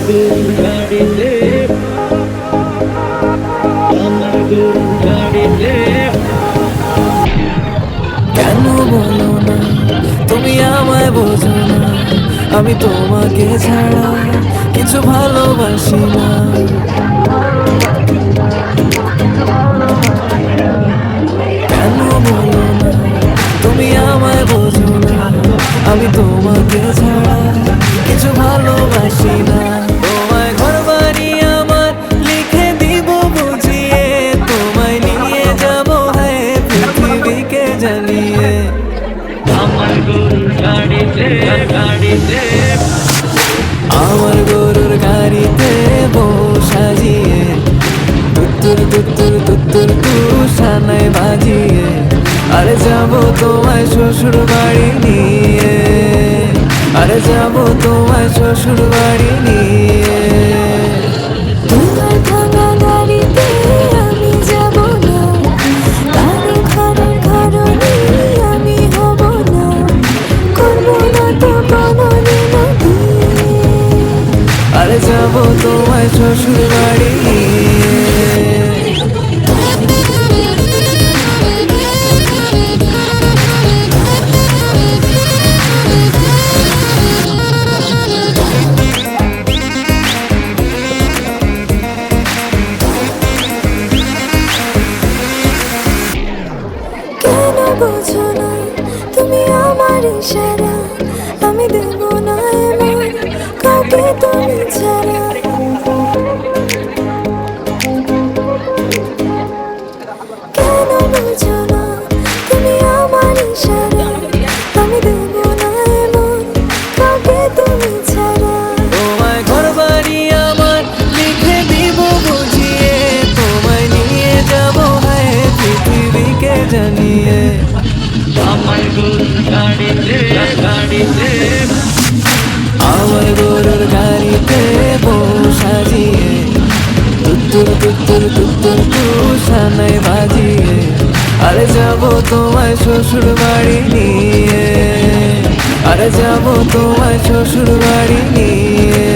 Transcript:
গরুর গাড়িতে, আমার গরুর গাড়িতে। কেন বলো না তুমি আমায় বোঝো না, আমি তোমাকে ছাড়া কিছু ভালোবাসি না। কেন বলো না তুমি আমায় বোঝো না, আমি তোমাকে ছাড়া কিছু ভালোবাসি না। তোমায় ঘর বাড়ি আমার লিখে দিব বুঝিয়ে, তোমায় নিয়ে যাবো হ্যাঁ পৃথিবীকে জানিয়ে। আমার গরুর গাড়িতে, গাড়িতে, আমার গরুর গাড়িতে বউ সাজিয়ে, তুত্তুর তুত্তুর তুত্তুর তুষানায় বাজিয়ে, আরে যাবো তোমায় শ্বশুর বাড়ি নিয়ে, আরে যাবো তোমায় শ্বশুর বাড়ি নিয়ে। তোমার ভাঙা গাড়িতে আমি যাব না, কারো ঘরের ঘরণী আমি হব না, করবো না তো কোনোদিনও বিয়ে। আরে যাবো তোমায় শ্বশুর বাড়ি নিয়ে। কেন বোঝো না তুমি আমার ইশারা, আমি দেব না এমন কাউকে তুমি ছাড়া। কেন বোঝো না তুমি আমার ইশারা, আমি দেব না এমন কাউকে তুমি ছাড়া। তোমায় ঘর বাড়ি আমার লিখে দিব বুঝিয়ে, তোমায় নিয়ে যাবো হ্যাঁ পৃথিবীকে জানিয়ে। আমার গরুর গাড়িতে, গাড়িতে, আমার গরুর গাড়িতে বউ সাজিয়ে, তুত্তুর তুত্তুর তুত্তুর তুষানায় বাজিয়ে, আরে যাবো তোমায় শ্বশুর বাড়ি নিয়ে, আরে যাবো তোমায় শ্বশুর বাড়ি নিয়ে।